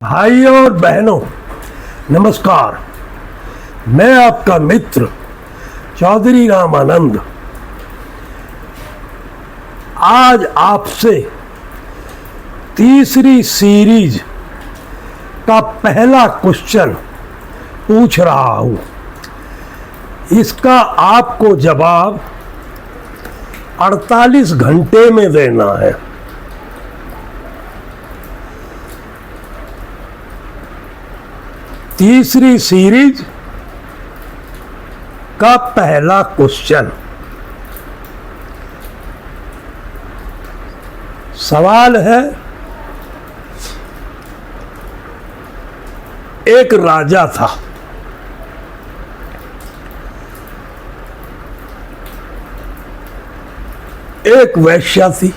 भाइयों और बहनों, नमस्कार। मैं आपका मित्र चौधरी रामानंद आज आपसे तीसरी सीरीज का पहला क्वेश्चन पूछ रहा हूं। इसका आपको जवाब 48 घंटे में देना है। तीसरी सीरीज का पहला क्वेश्चन। सवाल है, एक राजा था। एक वेश्या थी।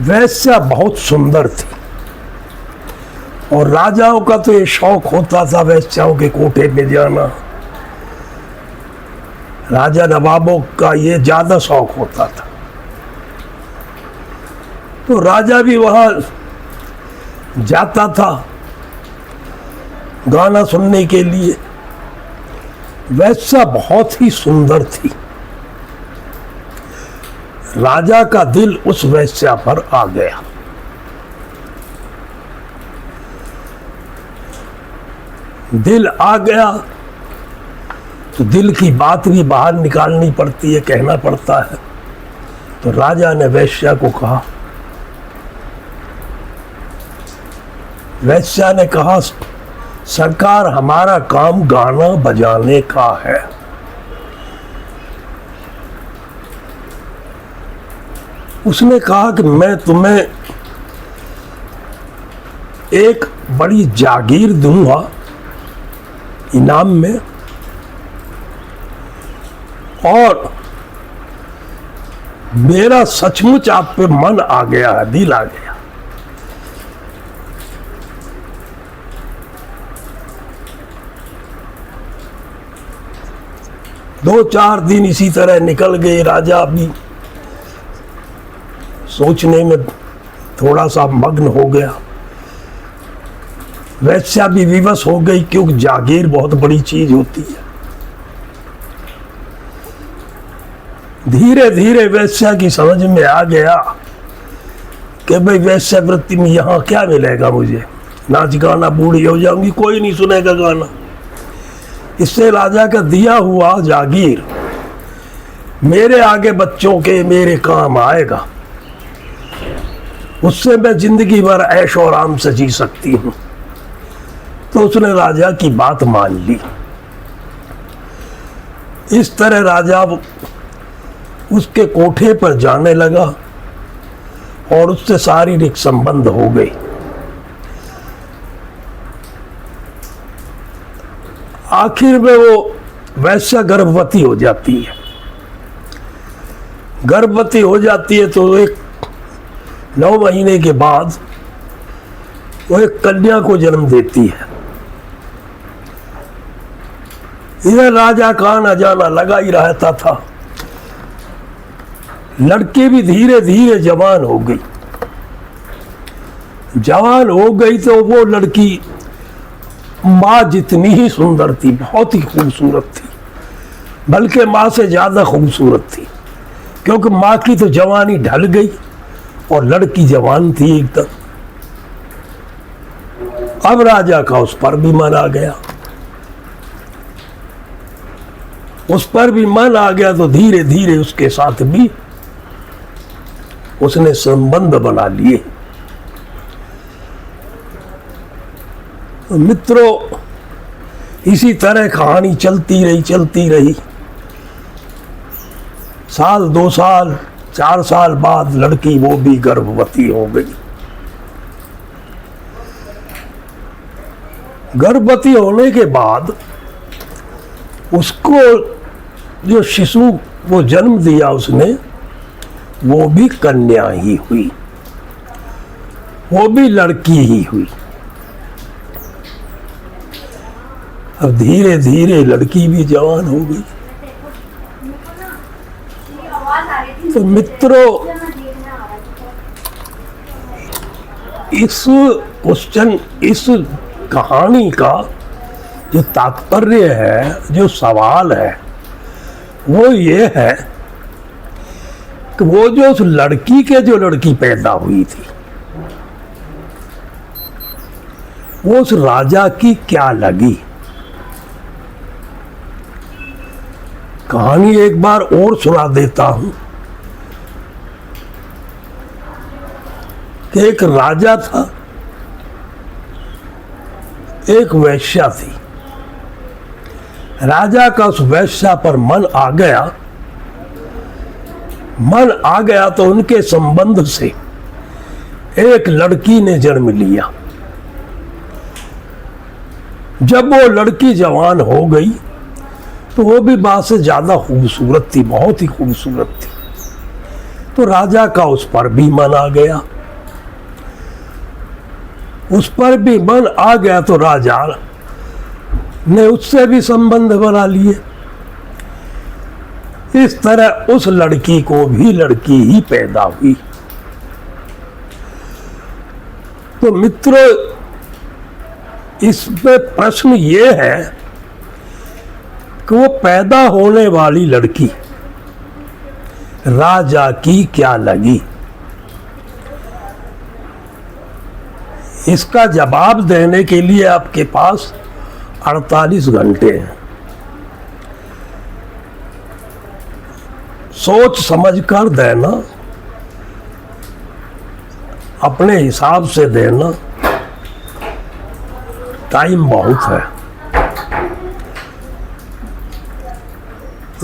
वेश्या बहुत सुंदर थी और राजाओं का तो ये शौक होता था वेश्याओं के कोठे में जाना। राजा नवाबों का ये ज्यादा शौक होता था, तो राजा भी वहां जाता था गाना सुनने के लिए। वेश्या बहुत ही सुंदर थी। राजा का दिल उस वेश्या पर आ गया। दिल आ गया तो दिल की बात भी बाहर निकालनी पड़ती है, कहना पड़ता है। तो राजा ने वेश्या को कहा। वेश्या ने कहा, सरकार, हमारा काम गाना बजाने का है। उसने कहा कि मैं तुम्हें एक बड़ी जागीर दूंगा इनाम में, और मेरा सचमुच आप पे मन आ गया है, दिल आ गया। दो चार दिन इसी तरह निकल गए। राजा भी सोचने में थोड़ा सा मग्न हो गया। वेश्या भी विवश हो गई, क्योंकि जागीर बहुत बड़ी चीज होती है। धीरे धीरे वेश्या की समझ में आ गया कि भाई वेश्यावृत्ति में यहाँ क्या मिलेगा मुझे, नाच गाना, बूढ़ी हो जाऊंगी, कोई नहीं सुनेगा गाना। इससे राजा का दिया हुआ जागीर मेरे आगे बच्चों के मेरे काम आएगा, उससे मैं जिंदगी भर ऐश और आराम से जी सकती हूँ। तो उसने राजा की बात मान ली। इस तरह राजा उसके कोठे पर जाने लगा और उससे शारीरिक संबंध हो गई। आखिर में वो वैश्या गर्भवती हो जाती है। गर्भवती हो जाती है तो एक 9 महीने के बाद वो एक कन्या को जन्म देती है। इधर राजा का आना जाना लगा ही रहता था। लड़की भी धीरे धीरे जवान हो गई। जवान हो गई तो वो लड़की माँ जितनी ही सुंदर थी, बहुत ही खूबसूरत थी, बल्कि माँ से ज्यादा खूबसूरत थी, क्योंकि माँ की तो जवानी ढल गई और लड़की जवान थी एकदम। अब राजा का उस पर भी मन आ गया। उस पर भी मन आ गया तो धीरे धीरे उसके साथ भी उसने संबंध बना लिए। मित्रों, इसी तरह कहानी चलती रही। साल, 2 साल, 4 साल बाद लड़की वो भी गर्भवती हो गई। गर्भवती होने के बाद उसको जो शिशु वो जन्म दिया उसने, वो भी कन्या ही हुई, वो भी लड़की ही हुई। अब धीरे धीरे लड़की भी जवान हो गई। तो मित्रों, इस क्वेश्चन, इस कहानी का जो तात्पर्य है, जो सवाल है, वो ये है कि वो जो उस लड़की के जो लड़की पैदा हुई थी, वो उस राजा की क्या लगी। कहानी एक बार और सुना देता हूं कि एक राजा था, एक वेश्या थी। राजा का उस वेश्या पर मन आ गया तो उनके संबंध से एक लड़की ने जन्म लिया। जब वो लड़की जवान हो गई तो वो भी बात से ज्यादा खूबसूरत थी, बहुत ही खूबसूरत थी। तो राजा का उस पर भी मन आ गया, उस पर भी मन आ गया तो राजा ने उससे भी संबंध बना लिए। इस तरह उस लड़की को भी लड़की ही पैदा हुई। तो मित्रों, इसमें प्रश्न ये है कि वो पैदा होने वाली लड़की राजा की क्या लगी। इसका जवाब देने के लिए आपके पास 48 घंटे हैं। सोच समझ कर देना, अपने हिसाब से देना, टाइम बहुत है।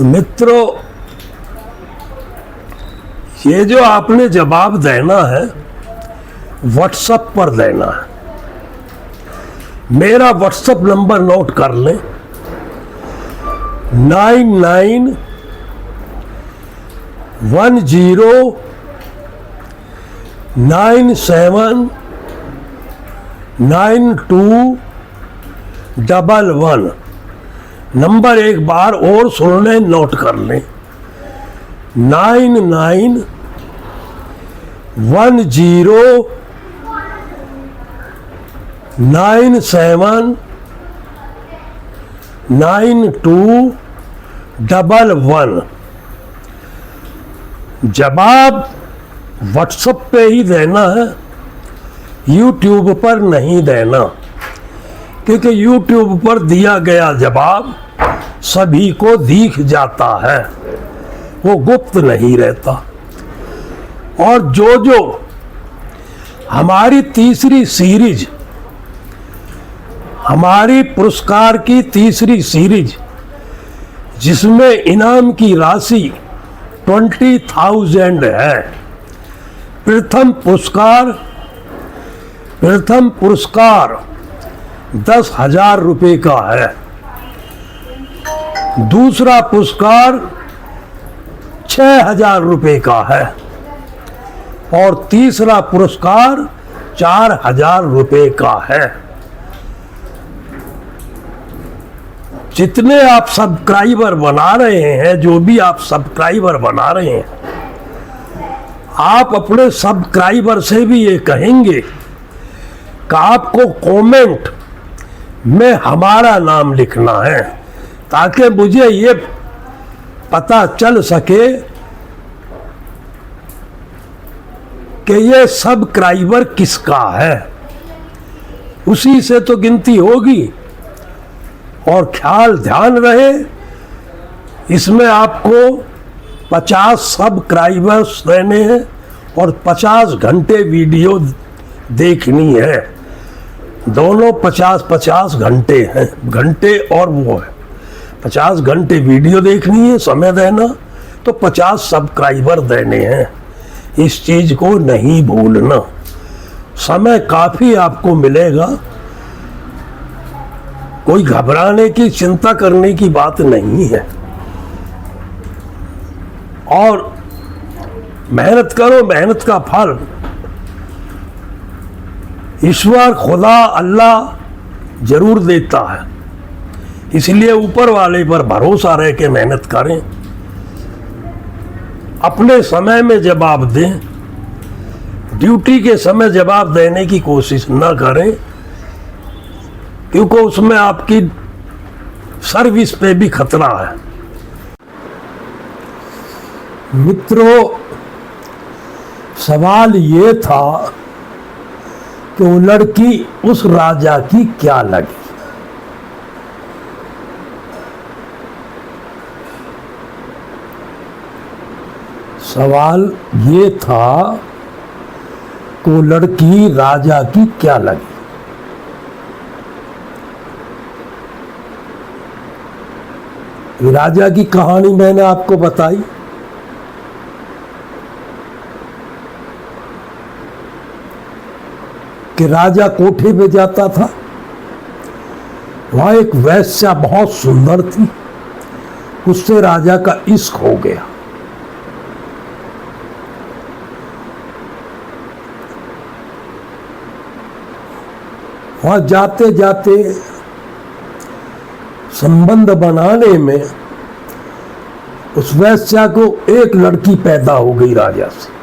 मित्रों, ये जो आपने जवाब देना है व्हाट्सएप पर देना है। मेरा व्हाट्सएप नंबर नोट कर लें, 9910979211। नंबर एक बार और सुन लें, नोट कर लें, 9910979211। जवाब व्हाट्सएप पे ही देना है, यूट्यूब पर नहीं देना, क्योंकि यूट्यूब पर दिया गया जवाब सभी को दिख जाता है, वो गुप्त नहीं रहता। और जो हमारी तीसरी सीरीज, हमारी पुरस्कार की तीसरी सीरीज, जिसमें इनाम की राशि 20,000 है। प्रथम पुरस्कार 10,000 रुपए का है। दूसरा पुरस्कार 6,000 रुपए का है और तीसरा पुरस्कार 4,000 रुपए का है। जितने आप सब्सक्राइबर बना रहे हैं, जो भी आप सब्सक्राइबर बना रहे हैं, आप अपने सब्सक्राइबर से भी ये कहेंगे कि आपको कमेंट में हमारा नाम लिखना है, ताकि मुझे ये पता चल सके कि ये सब्सक्राइबर किसका है। उसी से तो गिनती होगी। और ध्यान रहे, इसमें आपको 50 सब्सक्राइबर्स देने हैं और 50 घंटे वीडियो देखनी है। दोनों 50-50 घंटे हैं, घंटे और वो है 50 घंटे वीडियो देखनी है, समय देना, तो 50 सब्सक्राइबर देने हैं। इस चीज को नहीं भूलना। समय काफी आपको मिलेगा, कोई घबराने की, चिंता करने की बात नहीं है। और मेहनत करो, मेहनत का फल ईश्वर, खुदा, अल्लाह जरूर देता है। इसलिए ऊपर वाले पर भरोसा रह के मेहनत करें, अपने समय में जवाब दें। ड्यूटी के समय जवाब देने की कोशिश ना करें, क्योंकि उसमें आपकी सर्विस पे भी खतरा है। मित्रों, सवाल ये था कि वो लड़की उस राजा की क्या लगी। सवाल ये था कि वो लड़की राजा की क्या लगी। राजा की कहानी मैंने आपको बताई। कि राजा कोठे पे जाता था, वहां एक वेश्या बहुत सुंदर थी, उससे राजा का इश्क हो गया। वहां जाते जाते संबंध बनाने में उस वेश्या को एक लड़की पैदा हो गई राजा से।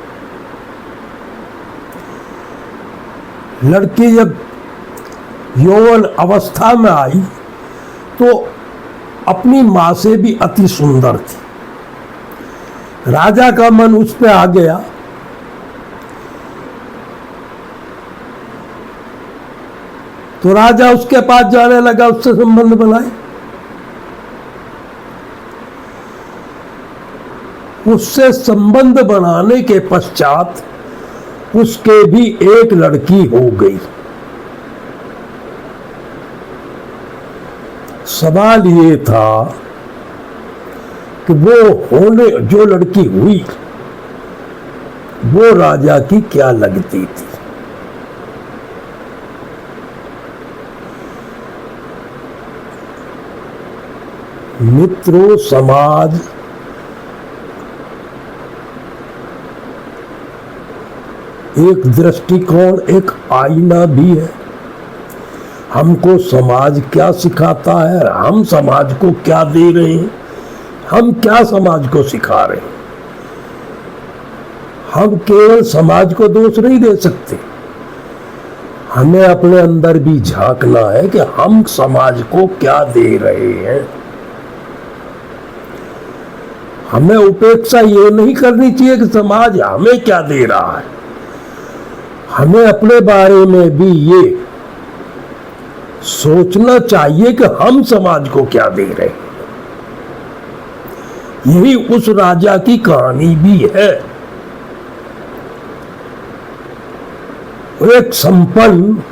लड़की जब यौवन अवस्था में आई तो अपनी मां से भी अति सुंदर थी। राजा का मन उस पे आ गया। तो राजा उसके पास जाने लगा, उससे संबंध बनाए। उससे संबंध बनाने के पश्चात उसके भी एक लड़की हो गई। सवाल ये था कि वो होने जो लड़की हुई वो राजा की क्या लगती थी। मित्रों, समाज एक दृष्टिकोण, एक आईना भी है। हमको समाज क्या सिखाता है, हम समाज को क्या दे रहे हैं, हम क्या समाज को सिखा रहे हैं। हम केवल समाज को दोष नहीं दे सकते, हमें अपने अंदर भी झांकना है कि हम समाज को क्या दे रहे हैं। हमें उपेक्षा ये नहीं करनी चाहिए कि समाज हमें क्या दे रहा है। हमें अपने बारे में भी ये सोचना चाहिए कि हम समाज को क्या दे रहे हैं। यही उस राजा की कहानी भी है। एक संपन्न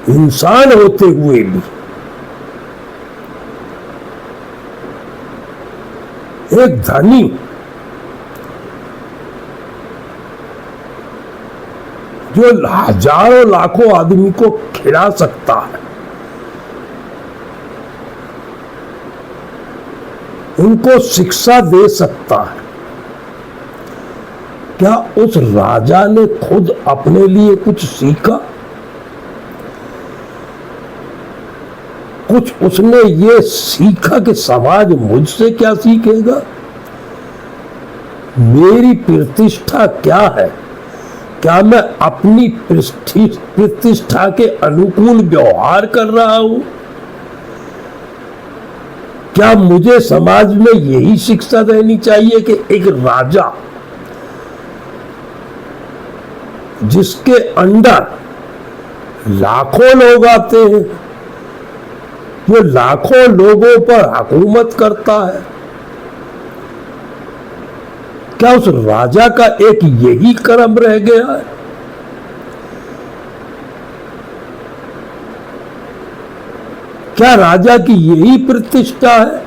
इंसान होते हुए भी एक धनी जो हजारों लाखों आदमी को खिला सकता है, उनको शिक्षा दे सकता है, क्या उस राजा ने खुद अपने लिए कुछ सीखा? कुछ उसने ये सीखा कि समाज मुझसे क्या सीखेगा, मेरी प्रतिष्ठा क्या है, क्या मैं अपनी प्रतिष्ठा के अनुकूल व्यवहार कर रहा हूं? क्या मुझे समाज में यही शिक्षा देनी चाहिए कि एक राजा जिसके अंडर लाखों लोग आते हैं, जो लाखों लोगों पर हुकूमत करता है, क्या उस राजा का एक यही कर्म रह गया है? क्या राजा की यही प्रतिष्ठा है?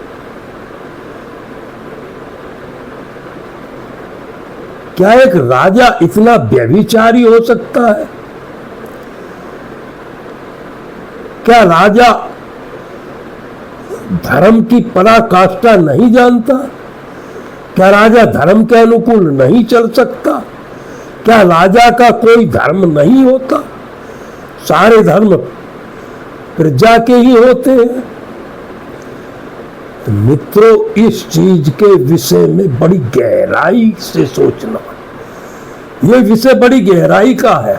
क्या एक राजा इतना व्यभिचारी हो सकता है? क्या राजा धर्म की पराकाष्ठा नहीं जानता? क्या राजा धर्म के अनुकूल नहीं चल सकता? क्या राजा का कोई धर्म नहीं होता? सारे धर्म प्रजा के ही होते हैं। तो मित्रों, इस चीज के विषय में बड़ी गहराई से सोचना, ये विषय बड़ी गहराई का है।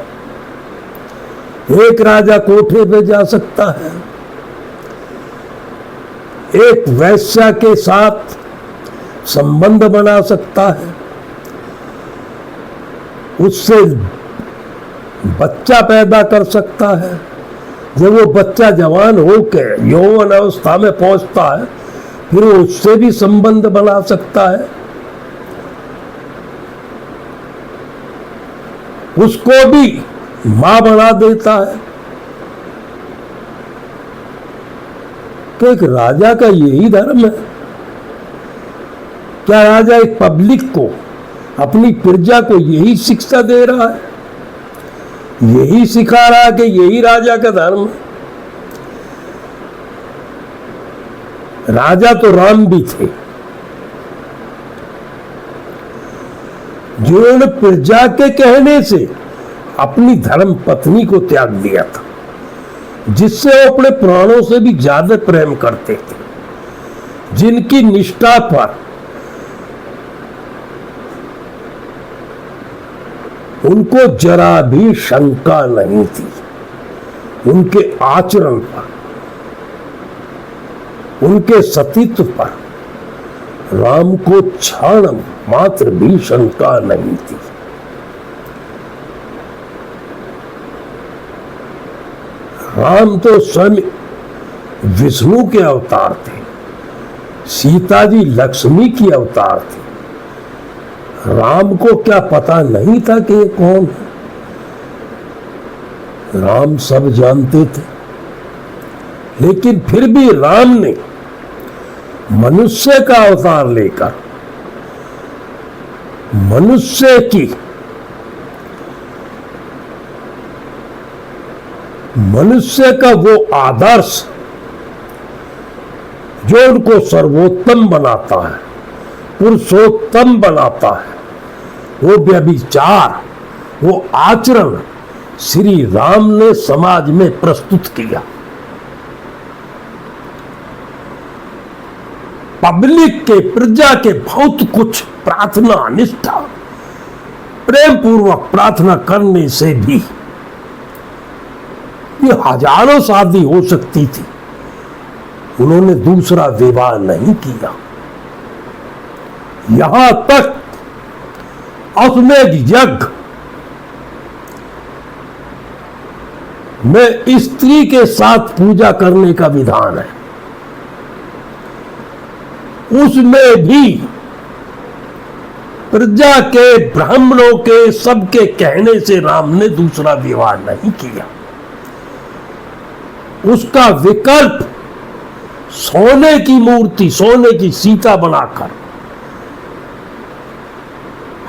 एक राजा कोठे पे जा सकता है, एक वैश्या के साथ संबंध बना सकता है, उससे बच्चा पैदा कर सकता है। जब वो बच्चा जवान होकर यौवन अवस्था में पहुंचता है, फिर वो उससे भी संबंध बना सकता है, उसको भी मां बना देता है। तो एक राजा का यही धर्म है। क्या राजा एक पब्लिक को, अपनी प्रजा को यही शिक्षा दे रहा है, यही सिखा रहा है कि यही राजा का धर्म है? राजा तो राम भी थे, जिन्होंने प्रजा के कहने से अपनी धर्म पत्नी को त्याग दिया था, जिससे वो अपने प्राणों से भी ज्यादा प्रेम करते थे, जिनकी निष्ठा पर उनको जरा भी शंका नहीं थी, उनके आचरण पर, उनके सतीत्व पर राम को क्षण मात्र भी शंका नहीं थी। राम तो स्वयं विष्णु के अवतार थे, सीता जी लक्ष्मी की अवतार थी। राम को क्या पता नहीं था कि ये कौन है? राम सब जानते थे, लेकिन फिर भी राम ने मनुष्य का अवतार लेकर मनुष्य का वो आदर्श जो उनको सर्वोत्तम बनाता है, पुरुषोत्तम बनाता है, वो व्यभिचार, वो आचरण श्री राम ने समाज में प्रस्तुत किया। पब्लिक के, प्रजा के बहुत कुछ प्रार्थना, निष्ठा, प्रेम पूर्वक प्रार्थना करने से भी ये हजारों शादी हो सकती थी, उन्होंने दूसरा विवाह नहीं किया। यहां तक अश्वमेध यज्ञ में स्त्री के साथ पूजा करने का विधान है, उसमें भी प्रजा के, ब्राह्मणों के, सबके कहने से राम ने दूसरा विवाह नहीं किया। उसका विकल्प सोने की मूर्ति, सोने की सीता बनाकर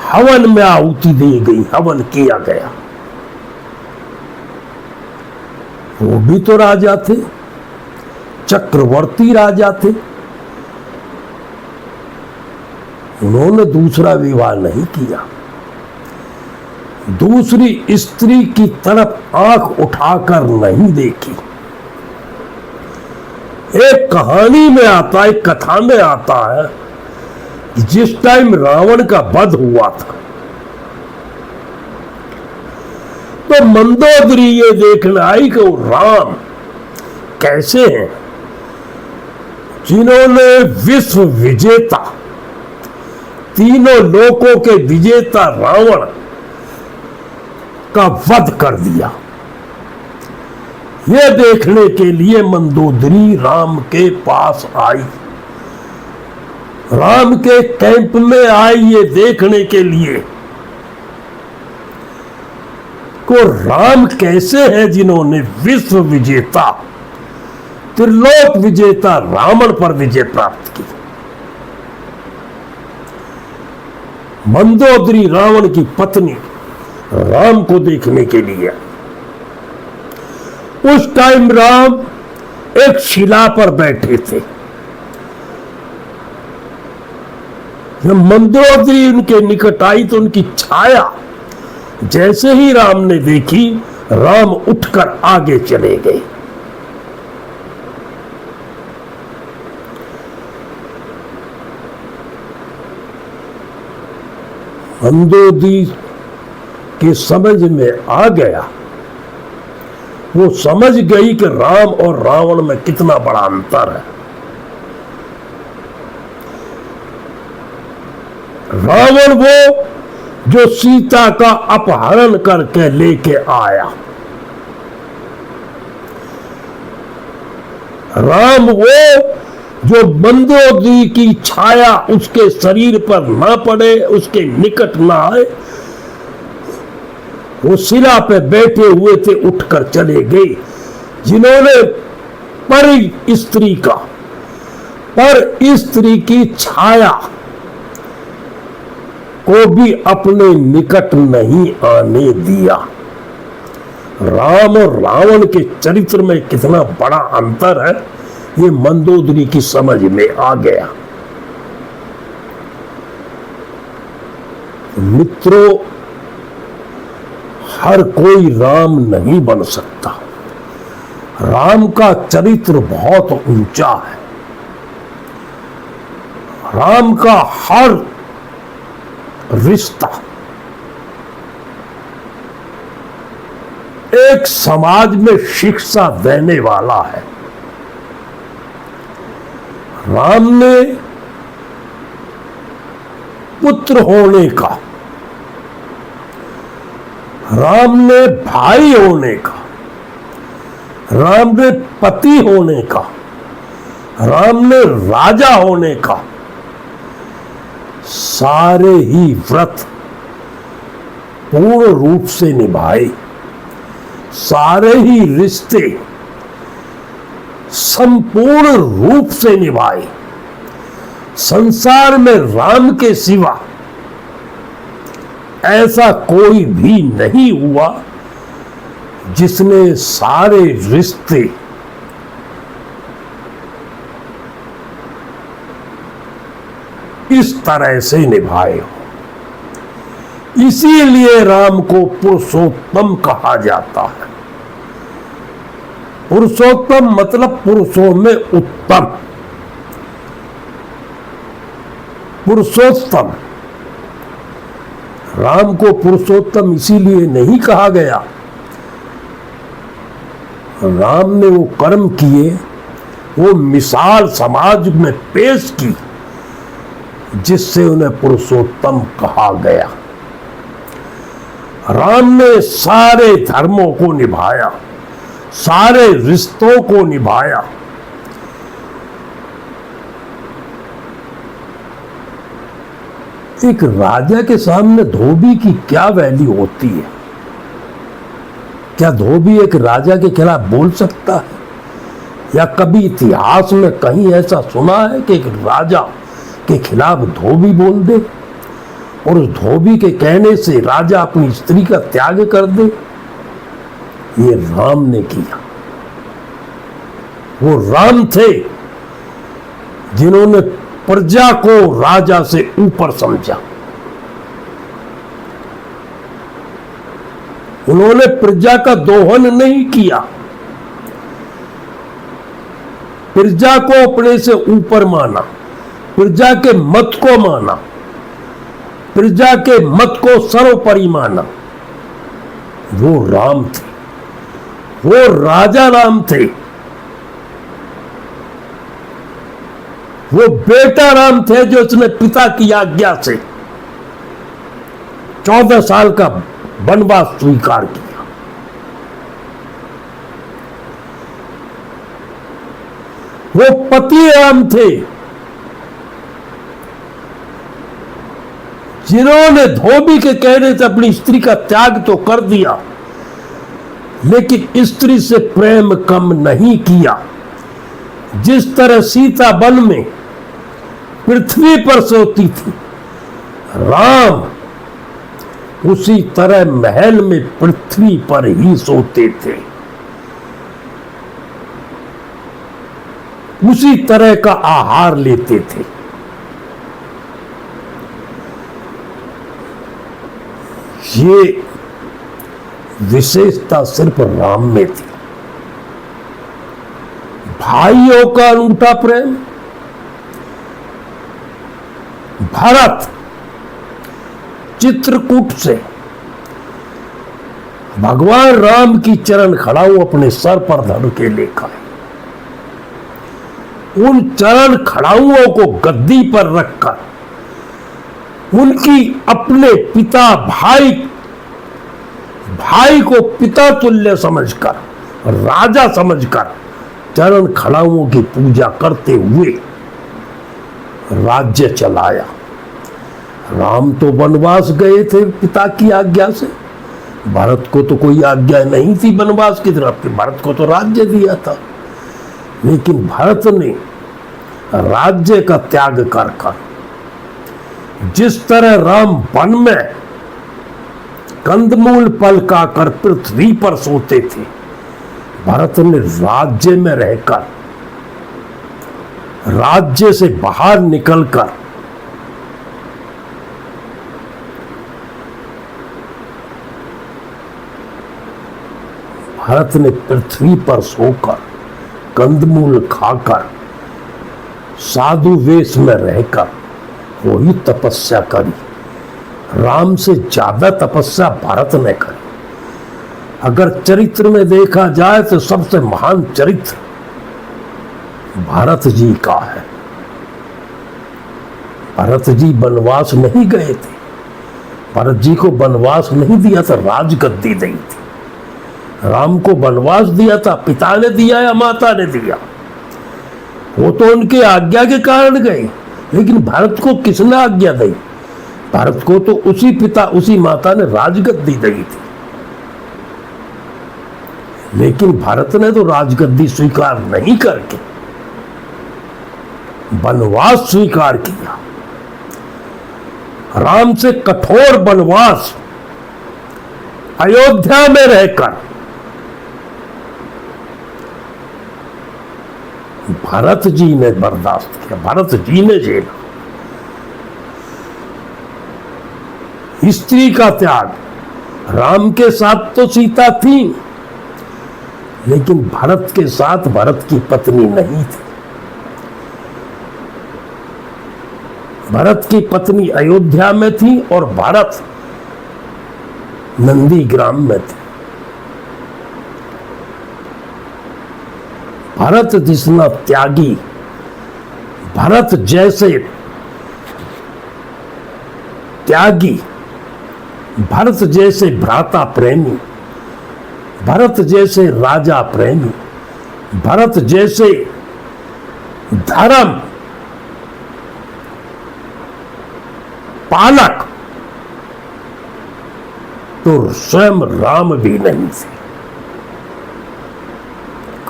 हवन में आहुति दी गई, हवन किया गया। वो भी तो राजा थे, चक्रवर्ती राजा थे, उन्होंने दूसरा विवाह नहीं किया। दूसरी स्त्री की तरफ आंख उठाकर नहीं देखी। एक कहानी में आता है, एक कथा में आता है, जिस टाइम रावण का वध हुआ था तो मंदोदरी ये देखना आई कि वो राम कैसे हैं, जिन्होंने विश्व विजेता, तीनों लोकों के विजेता रावण का वध कर दिया। ये देखने के लिए मंदोदरी राम के पास आई, राम के कैंप में आई, ये देखने के लिए को राम कैसे हैं जिन्होंने विश्व विजेता, त्रिलोक विजेता रावण पर विजय प्राप्त की। मंदोदरी रावण की पत्नी राम को देखने के लिए, उस टाइम राम एक शिला पर बैठे थे। जब मंदोदरी उनके निकट आई तो उनकी छाया जैसे ही राम ने देखी, राम उठकर आगे चले गए। मंदोदरी के समझ में आ गया, वो समझ गई कि राम और रावण में कितना बड़ा अंतर है। रावण वो जो सीता का अपहरण करके लेके आया, राम वो जो मंदोदरी की छाया उसके शरीर पर ना पड़े, उसके निकट ना आए, वो शिला पे बैठे हुए थे, उठकर चले गए। जिन्होंने पर स्त्री की छाया को भी अपने निकट नहीं आने दिया। राम और रावण के चरित्र में कितना बड़ा अंतर है, ये मंदोदरी की समझ में आ गया। मित्रों, हर कोई राम नहीं बन सकता। राम का चरित्र बहुत ऊंचा है। राम का हर रिश्ता एक समाज में शिक्षा देने वाला है। राम ने पुत्र होने का, राम ने भाई होने का, राम ने पति होने का, राम ने राजा होने का सारे ही व्रत पूर्ण रूप से निभाए, सारे ही रिश्ते संपूर्ण रूप से निभाए। संसार में राम के सिवा ऐसा कोई भी नहीं हुआ जिसने सारे रिश्ते इस तरह से निभाए हो। इसीलिए राम को पुरुषोत्तम कहा जाता है। पुरुषोत्तम मतलब पुरुषों में उत्तम, पुरुषोत्तम। राम को पुरुषोत्तम इसीलिए नहीं कहा गया, राम ने वो कर्म किए, वो मिसाल समाज में पेश की जिससे उन्हें पुरुषोत्तम कहा गया। राम ने सारे धर्मों को निभाया, सारे रिश्तों को निभाया। एक राजा के सामने धोबी की क्या वैल्यू होती है? क्या धोबी एक राजा के खिलाफ बोल सकता है? या कभी इतिहास में कहीं ऐसा सुना है कि एक राजा के खिलाफ धोबी बोल दे और उस धोबी के कहने से राजा अपनी स्त्री का त्याग कर दे? ये राम ने किया। वो राम थे जिन्होंने प्रजा को राजा से ऊपर समझा। उन्होंने प्रजा का दोहन नहीं किया, प्रजा को अपने से ऊपर माना, प्रजा के मत को माना, प्रजा के मत को सर्वोपरि माना। वो राम थे, वो राजा राम थे, वो बेटा राम थे जो उसने पिता की आज्ञा से 14 साल का वनवास स्वीकार किया। वो पति राम थे जिन्होंने धोबी के कहने से अपनी स्त्री का त्याग तो कर दिया, लेकिन स्त्री से प्रेम कम नहीं किया। जिस तरह सीता वन में पृथ्वी पर सोती थी, राम उसी तरह महल में पृथ्वी पर ही सोते थे। उसी तरह का आहार लेते थे। ये विशेषता सिर्फ राम में थी। भाइयों का अनूठा प्रेम। भरत चित्रकूट से भगवान राम की चरण खड़ाऊ अपने सर पर धर के लेकर उन चरण खड़ाऊओं को गद्दी पर रखकर उनकी अपने पिता भाई को पिता तुल्य समझकर, राजा समझकर चरण खड़ाऊओं की पूजा करते हुए राज्य चलाया। राम तो वनवास गए थे पिता की आज्ञा से, भरत को तो कोई आज्ञा नहीं थी वनवास की तरफ, भरत को तो राज्य दिया था। लेकिन भरत ने राज्य का त्याग कर जिस तरह राम वन में कंदमूल पलका कर पृथ्वी पर सोते थे, भरत ने राज्य में रहकर, राज्य से बाहर निकलकर भरत ने पृथ्वी पर सोकर, कंदमूल खाकर, साधु वेश में रहकर वही तपस्या करी। राम से ज्यादा तपस्या भरत ने करी। अगर चरित्र में देखा जाए तो सबसे महान चरित्र भरत जी का है। भरत जी वनवास नहीं गए थे, भरत जी को वनवास नहीं दिया था, राजगद्दी दी थी। राम को वनवास दिया था, पिता ने दिया या माता ने दिया, वो तो उनके आज्ञा के कारण गए। लेकिन भरत को किसने आज्ञा दी? भरत को तो उसी पिता उसी माता ने राजगद्दी दी थी। लेकिन भरत ने तो राजगद्दी स्वीकार नहीं करके वनवास स्वीकार किया। राम से कठोर वनवास अयोध्या में रहकर भरत जी ने बर्दाश्त किया, भरत जी ने झेला। स्त्री का त्याग, राम के साथ तो सीता थी, लेकिन भरत के साथ भरत की पत्नी नहीं थी। भरत की पत्नी अयोध्या में थी और भरत नंदीग्राम में थे। भरत जितना त्यागी, भरत जैसे त्यागी, भरत जैसे भ्राता प्रेमी, भरत जैसे राजा प्रेमी, भरत जैसे धर्म पालक तो स्वयं राम भी नहीं थे।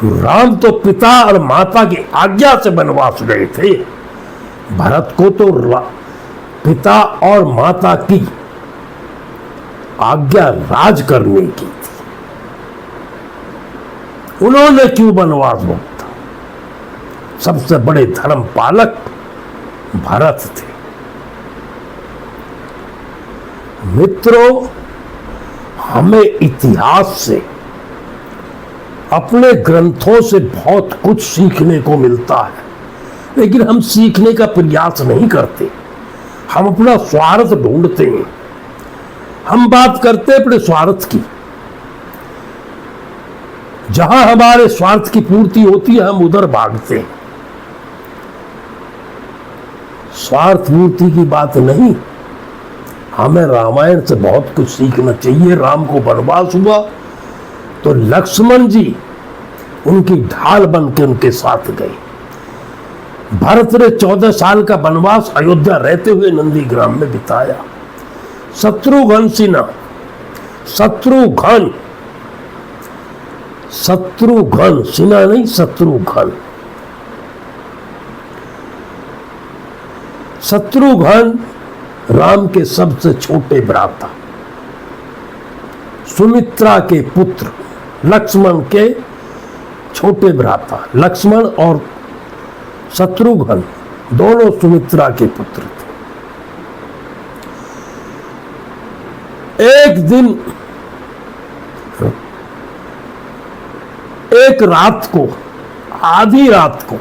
राम तो पिता और माता की आज्ञा से वनवास गए थे, भरत को तो पिता और माता की आज्ञा राज करने की थी। उन्होंने क्यों वनवास भोगा? सबसे बड़े धर्म पालक भरत थे। मित्रों, हमें इतिहास से, अपने ग्रंथों से बहुत कुछ सीखने को मिलता है, लेकिन हम सीखने का प्रयास नहीं करते। हम अपना स्वार्थ ढूंढते हैं। हम बात करते हैं अपने स्वार्थ की। जहां हमारे स्वार्थ की पूर्ति होती है हम उधर भागते हैं। स्वार्थ पूर्ति की बात नहीं। हमें रामायण से बहुत कुछ सीखना चाहिए। राम को वनवास हुआ तो लक्ष्मण जी उनकी ढाल बन के उनके साथ गए। भरत ने 14 साल का वनवास अयोध्या रहते हुए नंदीग्राम में बिताया। शत्रुघ्न सिन्हा, शत्रुघ्न सिन्हा नहीं, शत्रुघ्न राम के सबसे छोटे भ्राता, सुमित्रा के पुत्र, लक्ष्मण के छोटे भ्राता। लक्ष्मण और शत्रुघ्न दोनों सुमित्रा के पुत्र थे। एक दिन, एक रात को, आधी रात को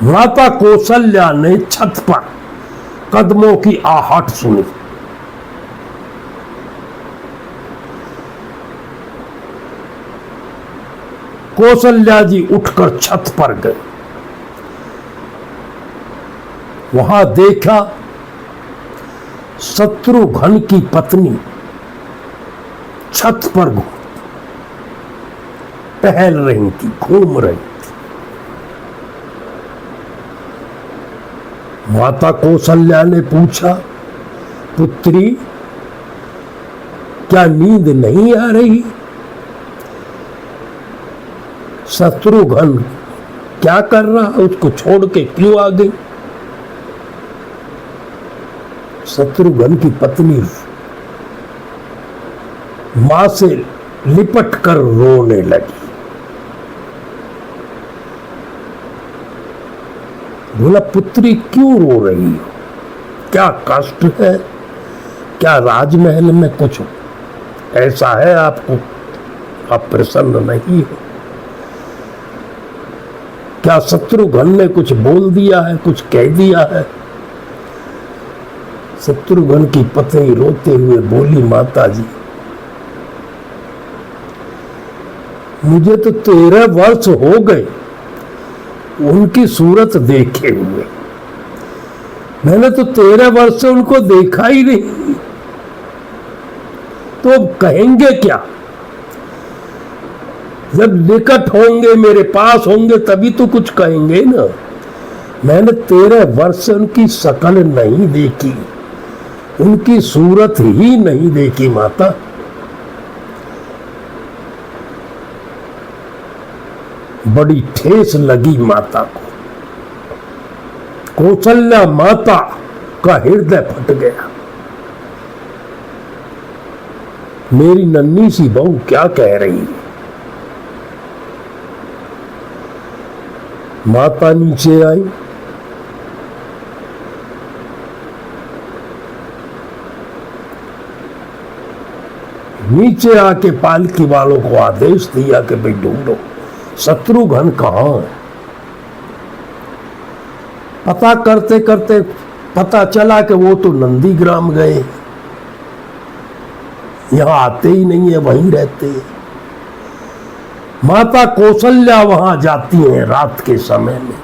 माता कौशल्या ने छत पर कदमों की आहट सुनी। कौशल्या जी उठकर छत पर गए। वहां देखा शत्रुघ्न की पत्नी छत पर टहल रही थी, घूम रही थी। माता कौशल्या ने पूछा, पुत्री क्या नींद नहीं आ रही? शत्रुघ्न क्या कर रहा, उसको छोड़ के क्यों आ गई? शत्रुघ्न की पत्नी मां से लिपट कर रोने लगी। बोला, पुत्री क्यों रो रही हो? क्या कष्ट है? क्या राजमहल में कुछ ऐसा है आपको, आप प्रसन्न नहीं हो? क्या शत्रुघ्न ने कुछ बोल दिया है, कुछ कह दिया है? शत्रुघ्न की पत्नी रोते हुए बोली, माता जी मुझे तो 13 वर्ष हो गए उनकी सूरत देखे हुए। मैंने तो 13 वर्ष से उनको देखा ही नहीं, तो अब कहेंगे क्या? जब निकट होंगे, मेरे पास होंगे, तभी तो कुछ कहेंगे ना। मैंने 13 वर्ष से उनकी शक्ल नहीं देखी, उनकी सूरत ही नहीं देखी माता। बड़ी ठेस लगी माता को। कौशल्या माता का हृदय फट गया। मेरी नन्ही सी बहू क्या कह रही है? माता नीचे आई। नीचे आके पालकी वालों को आदेश दिया कि भाई ढूंढो शत्रुघ्न कहां है। पता करते करते पता चला कि वो तो नंदीग्राम गए, यहां आते ही नहीं है, वहीं रहते हैं। माता कौशल्या वहां जाती हैं रात के समय में,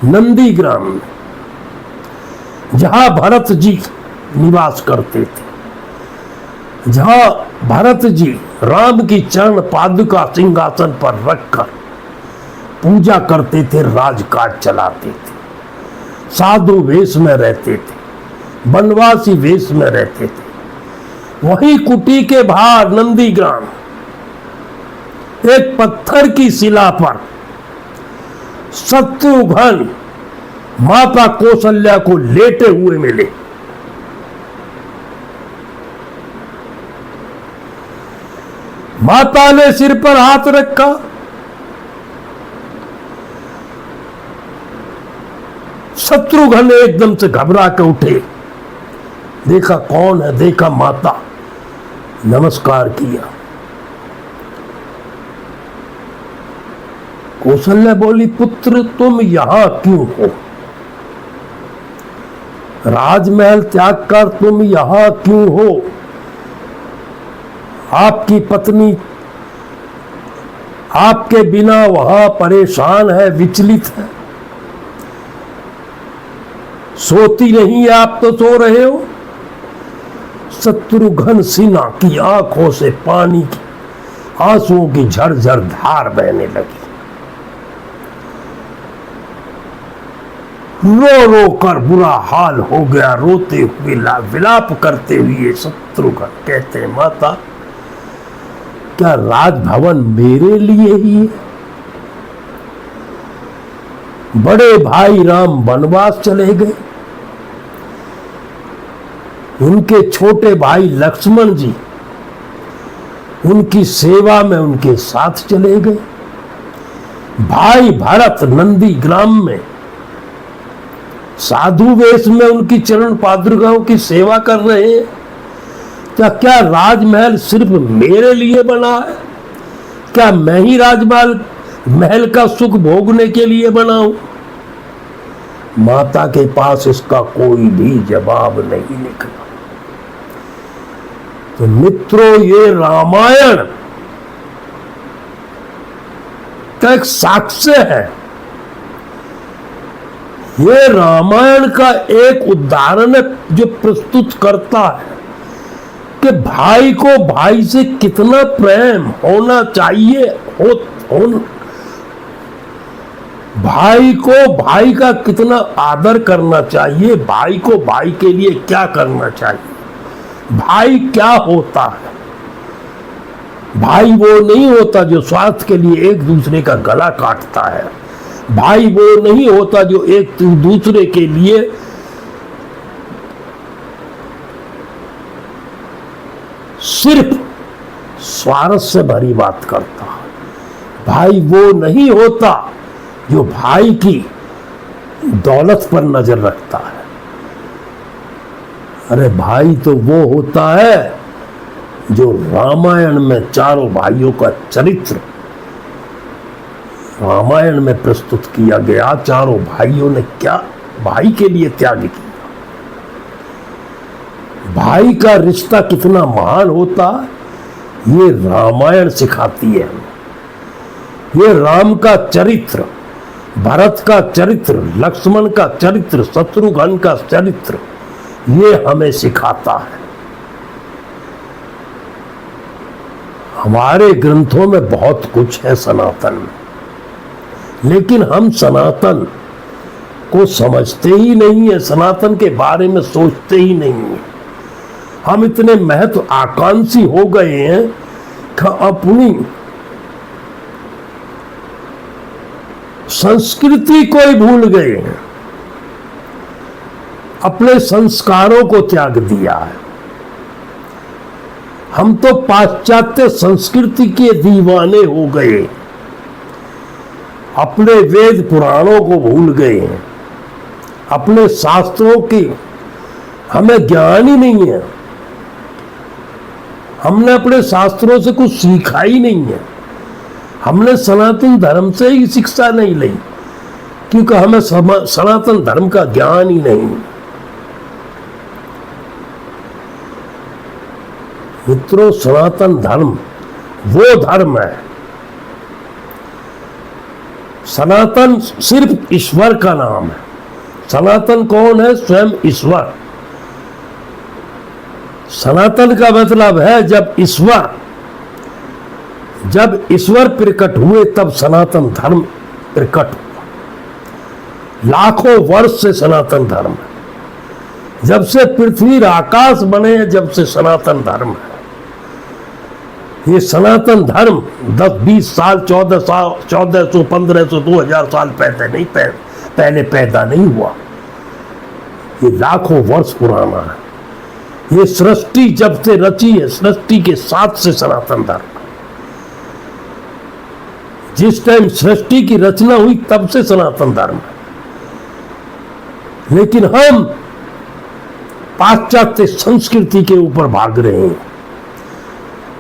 नंदीग्राम में, जहां भरत जी निवास करते थे, जहां भरत जी राम की चरण पादुका सिंहासन पर रखकर पूजा करते थे, राजकाज चलाते थे, साधु वेश में रहते थे, वनवासी वेश में रहते थे। वही कुटी के बाहर नंदीग्राम एक पत्थर की शिला पर शत्रुघ्न माता कौशल्या को लेटे हुए मिले। माता ने सिर पर हाथ रखा। शत्रुघ्न एकदम से घबरा के उठे, देखा कौन है, देखा माता, नमस्कार किया। कौशल्या बोली, पुत्र तुम यहां क्यों हो? राजमहल त्याग कर तुम यहां क्यों हो? आपकी पत्नी आपके बिना वहां परेशान है, विचलित है, सोती नहीं है, आप तो सो रहे हो। शत्रुघ्न सिन्हा की आंखों से पानी की आंसुओं की झरझर धार बहने लगी। रो रो कर बुरा हाल हो गया। रोते हुए विलाप करते हुए शत्रुघ्न कहते हैं, माता क्या राजभवन मेरे लिए ही है? बड़े भाई राम वनवास चले गए, उनके छोटे भाई लक्ष्मण जी उनकी सेवा में उनके साथ चले गए। भाई भरत नंदीग्राम में साधु वेश में उनकी चरण पादुकाओं की सेवा कर रहे हैं। क्या राजमहल सिर्फ मेरे लिए बना है? क्या मैं ही राजमहल का सुख भोगने के लिए बना हूं? माता के पास इसका कोई भी जवाब नहीं निकला। तो मित्रों, ये रामायण का एक साक्ष्य है, ये रामायण का एक उदाहरण है जो प्रस्तुत करता है कि भाई को भाई से कितना प्रेम होना चाहिए, भाई को भाई का कितना आदर करना चाहिए, भाई को भाई के लिए क्या करना चाहिए। भाई क्या होता है? भाई वो नहीं होता जो स्वार्थ के लिए एक दूसरे का गला काटता है। भाई वो नहीं होता जो एक दूसरे के लिए सिर्फ स्वार्थ से भरी बात करता है। भाई वो नहीं होता जो भाई की दौलत पर नजर रखता है। अरे भाई तो वो होता है जो रामायण में चारों भाइयों का चरित्र रामायण में प्रस्तुत किया गया। चारों भाइयों ने क्या भाई के लिए त्याग किया, भाई का रिश्ता कितना महान होता, ये रामायण सिखाती है। ये राम का चरित्र, भरत का चरित्र, लक्ष्मण का चरित्र, शत्रुघ्न का चरित्र, ये हमें सिखाता है। हमारे ग्रंथों में बहुत कुछ है सनातन में, लेकिन हम सनातन को समझते ही नहीं है, सनातन के बारे में सोचते ही नहीं है। हम इतने महत्व आकांक्षी हो गए हैं कि अपनी संस्कृति को ही भूल गए हैं, अपने संस्कारों को त्याग दिया है। हम तो पाश्चात्य संस्कृति के दीवाने हो गए, अपने वेद पुराणों को भूल गए हैं, अपने शास्त्रों की हमें ज्ञान ही नहीं है। हमने अपने शास्त्रों से कुछ सीखा ही नहीं है। हमने सनातन धर्म से ही शिक्षा नहीं ली, क्योंकि हमें सनातन धर्म का ज्ञान ही नहीं। मित्रों, सनातन धर्म वो धर्म है, सनातन सिर्फ ईश्वर का नाम है। सनातन कौन है? स्वयं ईश्वर। सनातन का मतलब है जब ईश्वर प्रकट हुए तब सनातन धर्म प्रकट हुआ। लाखों वर्ष से सनातन धर्म है। जब से पृथ्वी आकाश बने हैं, जब से सनातन धर्म है। ये सनातन धर्म 10-20 साल 1400 1500 2000 साल पहले पैदा नहीं हुआ। ये लाखों वर्ष पुराना है। ये सृष्टि जब से रची है, सृष्टि के साथ से सनातन धर्म, जिस टाइम सृष्टि की रचना हुई तब से सनातन धर्म है। लेकिन हम पाश्चात्य संस्कृति के ऊपर भाग रहे हैं।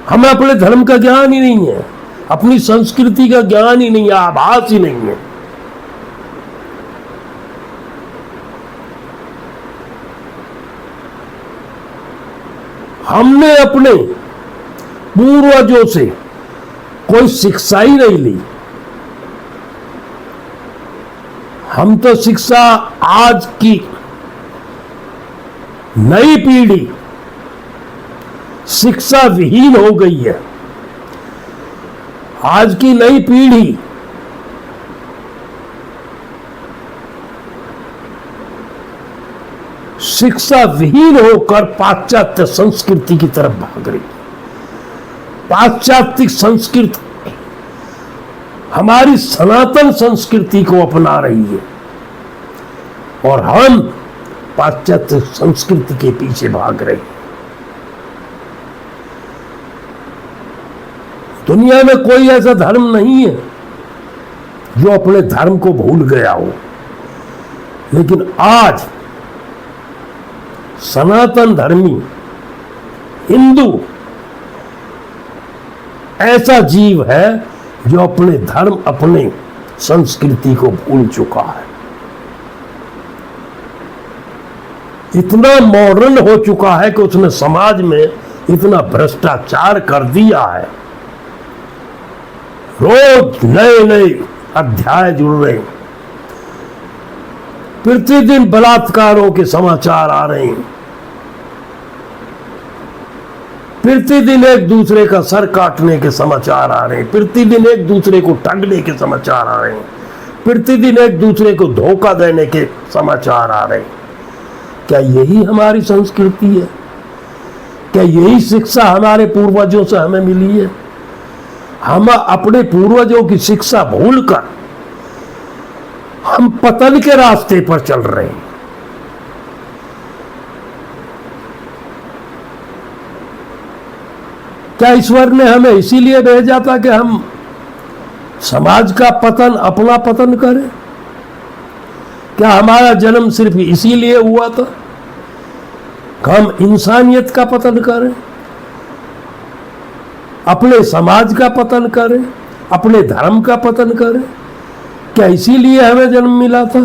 हमें अपने धर्म का ज्ञान ही नहीं है, अपनी संस्कृति का ज्ञान ही नहीं है, आभास ही नहीं है। हमने अपने पूर्वजों से कोई शिक्षा ही नहीं ली। हम तो शिक्षा आज की नई पीढ़ी शिक्षा विहीन हो गई है। आज की नई पीढ़ी शिक्षा विहीन होकर पाश्चात्य संस्कृति की तरफ भाग रही है। पाश्चात्य संस्कृति हमारी सनातन संस्कृति को अपना रही है और हम पाश्चात्य संस्कृति के पीछे भाग रहे हैं। दुनिया में कोई ऐसा धर्म नहीं है जो अपने धर्म को भूल गया हो, लेकिन आज सनातन धर्मी हिंदू ऐसा जीव है जो अपने धर्म, अपने संस्कृति को भूल चुका है। इतना मॉडर्न हो चुका है कि उसने समाज में इतना भ्रष्टाचार कर दिया है। रोज नए नए अध्याय जुड़ रहे हैं, प्रतिदिन बलात्कारों के समाचार आ रहे हैं, प्रतिदिन एक दूसरे का सर काटने के समाचार आ रहे हैं, प्रतिदिन एक दूसरे को ठगने के समाचार आ रहे हैं, प्रतिदिन एक दूसरे को धोखा देने के समाचार आ रहे हैं। क्या यही हमारी संस्कृति है? क्या यही शिक्षा हमारे पूर्वजों से हमें मिली है? हम अपने पूर्वजों की शिक्षा भूलकर हम पतन के रास्ते पर चल रहे हैं। क्या ईश्वर ने हमें इसीलिए भेजा था कि हम समाज का पतन, अपना पतन करें? क्या हमारा जन्म सिर्फ इसीलिए हुआ था कि हम इंसानियत का पतन करें, अपने समाज का पतन करें, अपने धर्म का पतन करें? क्या इसीलिए हमें जन्म मिला था?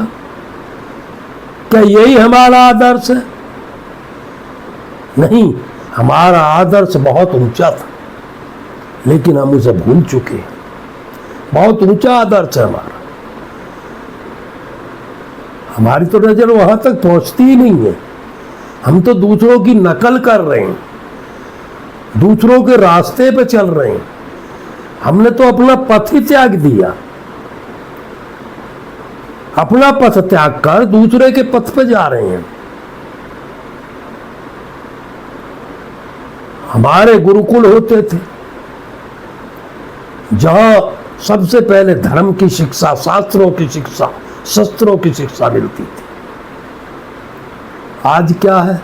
क्या यही हमारा आदर्श है? नहीं, हमारा आदर्श बहुत ऊंचा था, लेकिन हम उसे भूल चुके हैं। बहुत ऊंचा आदर्श है हमारा, हमारी तो नजर वहां तक पहुंचती ही नहीं है। हम तो दूसरों की नकल कर रहे हैं, दूसरों के रास्ते पे चल रहे हैं। हमने तो अपना पथ ही त्याग दिया, अपना पथ त्याग कर दूसरे के पथ पे जा रहे हैं। हमारे गुरुकुल होते थे जहां सबसे पहले धर्म की शिक्षा, शास्त्रों की शिक्षा, शस्त्रों की शिक्षा मिलती थी। आज क्या है?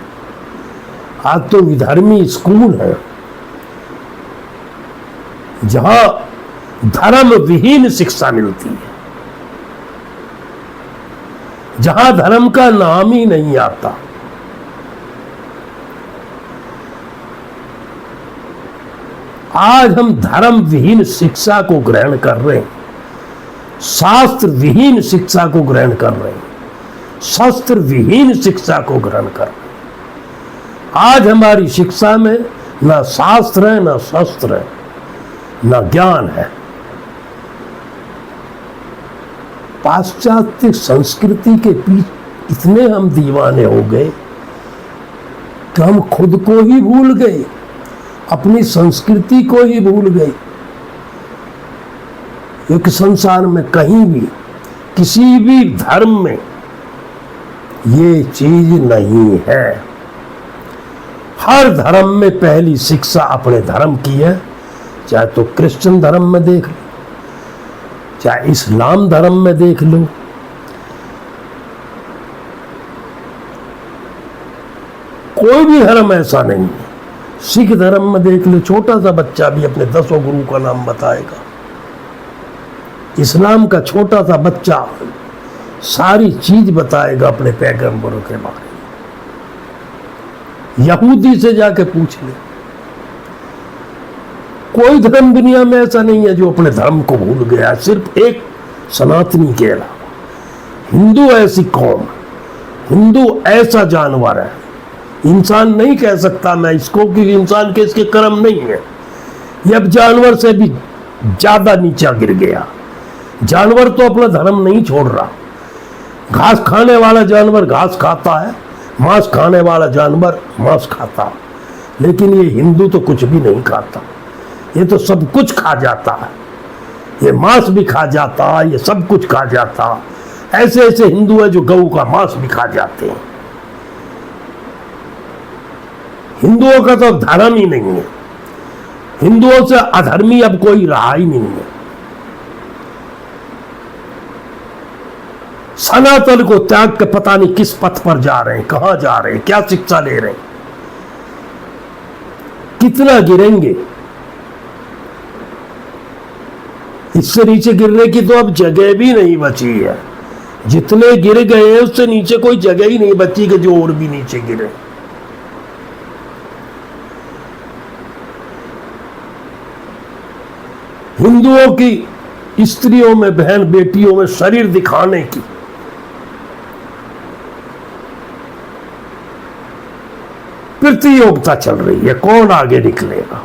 आज तो विधर्मी स्कूल है जहां धर्म विहीन शिक्षा मिलती है, जहां धर्म का नाम ही नहीं आता। आज हम धर्म विहीन शिक्षा को ग्रहण कर रहे हैं, शास्त्र विहीन शिक्षा को ग्रहण कर रहे हैं, शस्त्र विहीन शिक्षा को ग्रहण कर रहे हैं। आज हमारी शिक्षा में न शास्त्र है, न शस्त्र है, न ज्ञान है। पाश्चात्य संस्कृति के पीछे इतने हम दीवाने हो गए कि हम खुद को ही भूल गए, अपनी संस्कृति को ही भूल गए। एक संसार में कहीं भी, किसी भी धर्म में ये चीज नहीं है। हर धर्म में पहली शिक्षा अपने धर्म की है, चाहे तो क्रिश्चियन धर्म में देख लो, चाहे इस्लाम धर्म में देख लो, कोई भी धर्म ऐसा नहीं है। सिख धर्म में देख लो, छोटा सा बच्चा भी अपने 10 गुरु का नाम बताएगा। इस्लाम का छोटा सा बच्चा सारी चीज बताएगा अपने पैगंबरों के बारे में। यहूदी से जाके पूछ ले, कोई धर्म दुनिया में ऐसा नहीं है जो अपने धर्म को भूल गया, सिर्फ एक सनातनी के अलावा। हिंदू ऐसी कौम, हिंदू ऐसा जानवर है, इंसान नहीं कह सकता मैं इसको कि इंसान के इसके कर्म नहीं है। ये अब जानवर से भी ज्यादा नीचा गिर गया। जानवर तो अपना धर्म नहीं छोड़ रहा। घास खाने वाला जानवर घास खाता है, मांस खाने वाला जानवर मांस खाता है, लेकिन ये हिंदू तो कुछ भी नहीं खाता। ये तो सब कुछ खा जाता है, ये मांस भी खा जाता है, ये सब कुछ खा जाता है। ऐसे ऐसे हिंदू है जो गऊ का मांस भी खा जाते हैं। हिंदुओं का तो अब धर्म ही नहीं है। हिंदुओं से अधर्मी अब कोई रहा ही नहीं है। सनातन को त्याग के पता नहीं किस पथ पर जा रहे हैं, कहां जा रहे हैं, क्या शिक्षा ले रहे हैं, कितना गिरेंगे। इससे नीचे गिरने की तो अब जगह भी नहीं बची है। जितने गिर गए हैं उससे नीचे कोई जगह ही नहीं बची कि जो और भी नीचे गिरे। हिंदुओं की स्त्रियों में, बहन बेटियों में शरीर दिखाने की प्रतियोगिता चल रही है, कौन आगे निकलेगा।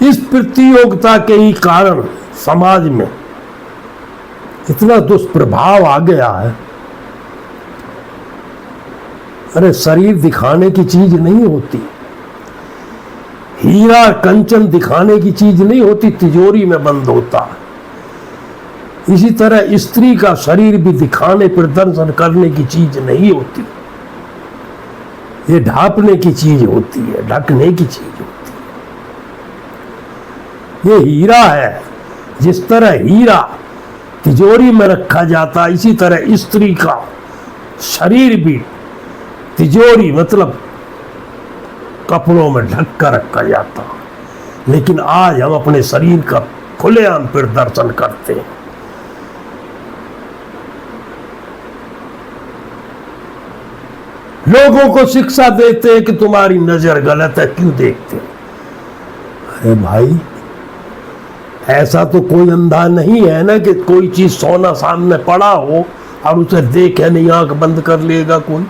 इस प्रतियोगिता के ही कारण समाज में इतना दुष्प्रभाव आ गया है। अरे शरीर दिखाने की चीज नहीं होती, हीरा कंचन दिखाने की चीज नहीं होती, तिजोरी में बंद होता है। इसी तरह स्त्री का शरीर भी दिखाने प्रदर्शन करने की चीज नहीं होती, ये ढांपने की चीज होती है, ढकने की चीज होती है। ये हीरा है, जिस तरह हीरा तिजोरी में रखा जाता, इसी तरह स्त्री का शरीर भी तिजोरी मतलब कपड़ों में ढक कर रखा जाता। लेकिन आज हम अपने शरीर का खुलेआम प्रदर्शन करते हैं। लोगों को शिक्षा देते हैं कि तुम्हारी नजर गलत है, क्यों देखते हो। अरे भाई, ऐसा तो कोई अंधा नहीं है ना कि कोई चीज सोना सामने पड़ा हो और उसे देखे नहीं, आंख बंद कर लेगा कोई।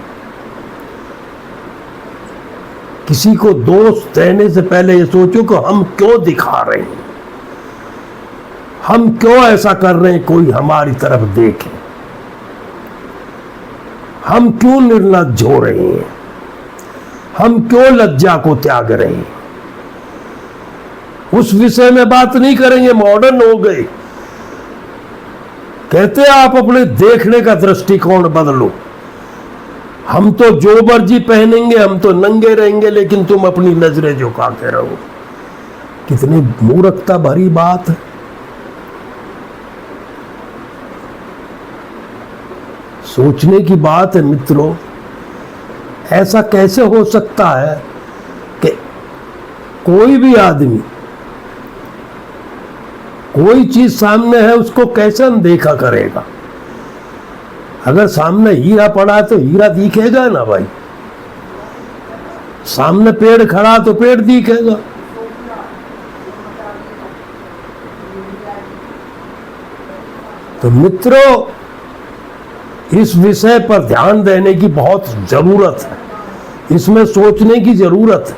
किसी को दोष देने से पहले ये सोचो कि हम क्यों दिखा रहे हैं, हम क्यों ऐसा कर रहे हैं, कोई हमारी तरफ देखे, हम क्यों निर्लज्ज हो रहे हैं, हम क्यों लज्जा को त्याग रहे हैं। उस विषय में बात नहीं करेंगे, मॉडर्न हो गए। कहते हैं आप अपने देखने का दृष्टिकोण बदलो। हम तो जो मर्जी पहनेंगे, हम तो नंगे रहेंगे, लेकिन तुम अपनी नजरें झुकाते रहो। कितनी मूर्खता भरी बात है। सोचने की बात है मित्रों। ऐसा कैसे हो सकता है कि कोई भी आदमी कोई चीज सामने है उसको कैसे अनदेखा करेगा। अगर सामने हीरा पड़ा है तो हीरा दिखेगा ना भाई, सामने पेड़ खड़ा तो पेड़ दिखेगा। तो मित्रों, इस विषय पर ध्यान देने की बहुत जरूरत है, इसमें सोचने की जरूरत है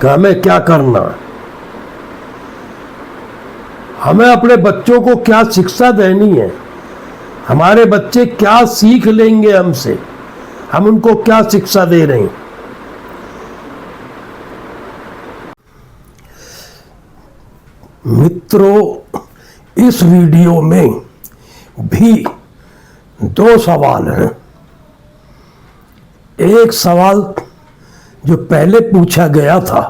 कि हमें क्या करना है, हमें अपने बच्चों को क्या शिक्षा देनी है, हमारे बच्चे क्या सीख लेंगे हमसे, हम उनको क्या शिक्षा दे रहे हैं। मित्रों, इस वीडियो में भी दो सवाल हैं। एक सवाल जो पहले पूछा गया था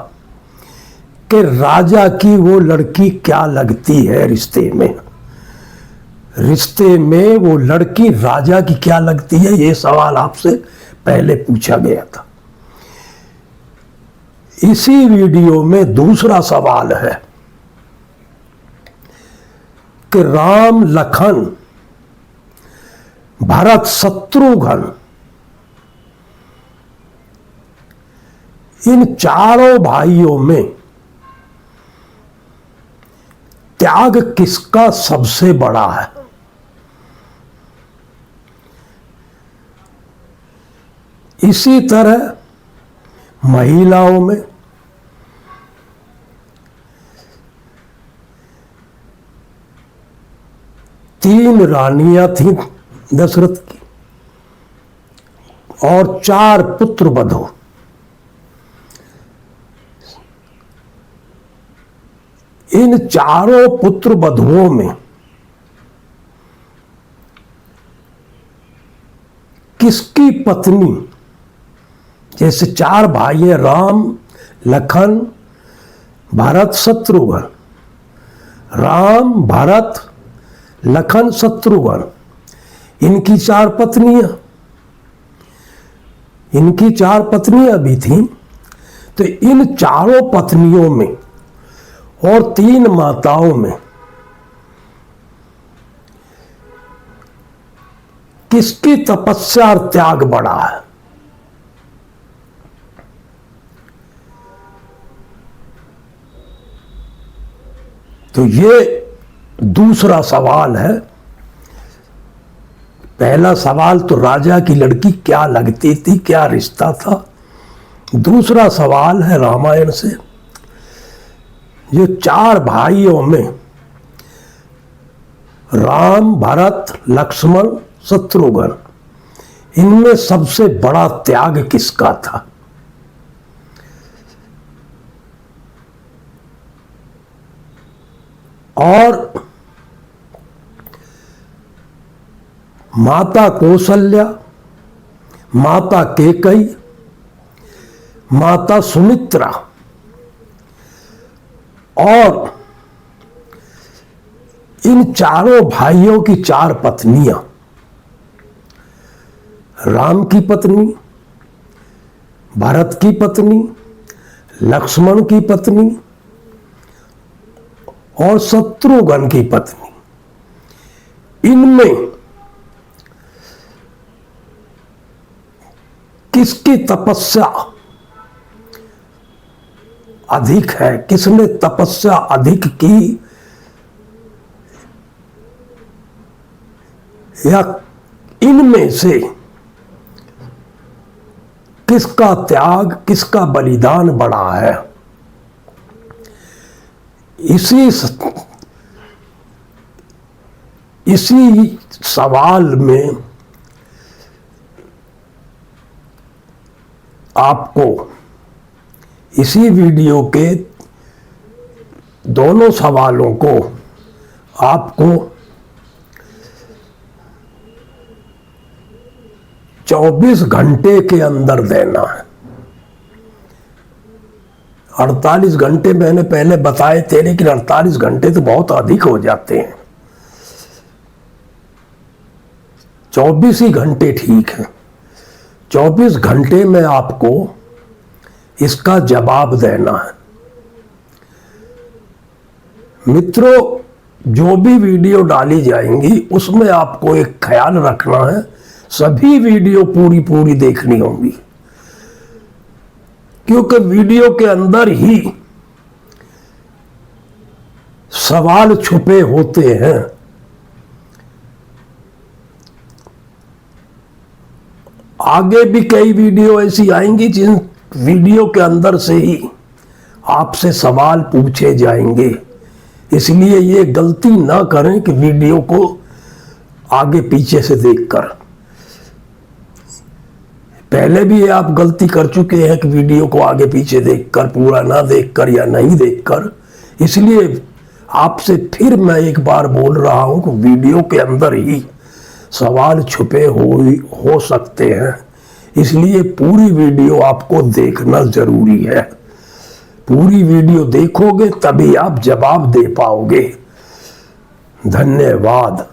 कि राजा की वो लड़की क्या लगती है रिश्ते में, रिश्ते में वो लड़की राजा की क्या लगती है, ये सवाल आपसे पहले पूछा गया था। इसी वीडियो में दूसरा सवाल है कि राम, लखन, भरत, शत्रुघ्न, इन चारों भाइयों में त्याग किसका सबसे बड़ा है। इसी तरह महिलाओं में तीन रानियां थीं दशरथ की और 4 पुत्र वधू। इन चारों पुत्र वधुओं में किसकी पत्नी, जैसे 4 भाई हैं राम, लखन, भरत, शत्रुघ्न, राम, भरत, लखन, शत्रुघ्न, इनकी 4 पत्नियां, इनकी 4 पत्नियां भी थीं। तो इन चारों पत्नियों में और 3 माताओं में किसकी तपस्या और त्याग बड़ा है। तो ये दूसरा सवाल है। पहला सवाल तो राजा की लड़की क्या लगती थी, क्या रिश्ता था, दूसरा सवाल है रामायण से। ये 4 भाइयों में राम, भरत, लक्ष्मण, शत्रुघ्न, इनमें सबसे बड़ा त्याग किसका था? और माता कौशल्या, माता कैकेयी, माता सुमित्रा और इन चारों भाइयों की 4 पत्नियां, राम की पत्नी, भरत की पत्नी, लक्ष्मण की पत्नी और शत्रुघ्न की पत्नी, इनमें किसकी तपस्या अधिक है? किसने तपस्या अधिक की? या इनमें से किसका त्याग, किसका बलिदान बड़ा है? इसी सवाल में आपको इसी वीडियो के दोनों सवालों को आपको 24 घंटे के अंदर देना है। 48 घंटे मैंने पहले बताए थे, लेकिन 48 घंटे तो बहुत अधिक हो जाते हैं। 24 ही घंटे ठीक है। 24 घंटे में आपको इसका जवाब देना है। मित्रों, जो भी वीडियो डाली जाएंगी उसमें आपको एक ख्याल रखना है, सभी वीडियो पूरी देखनी होंगी, क्योंकि वीडियो के अंदर ही सवाल छुपे होते हैं। आगे भी कई वीडियो ऐसी आएंगी जिन वीडियो के अंदर से ही आपसे सवाल पूछे जाएंगे। इसलिए ये गलती ना करें कि वीडियो को आगे पीछे से देखकर। पहले भी आप गलती कर चुके हैं कि वीडियो को आगे पीछे देखकर, पूरा ना देखकर या नहीं देखकर। इसलिए आपसे फिर मैं एक बार बोल रहा हूं कि वीडियो के अंदर ही सवाल छुपे हो सकते हैं। इसलिए पूरी वीडियो आपको देखना जरूरी है। पूरी वीडियो देखोगे तभी आप जवाब दे पाओगे। धन्यवाद।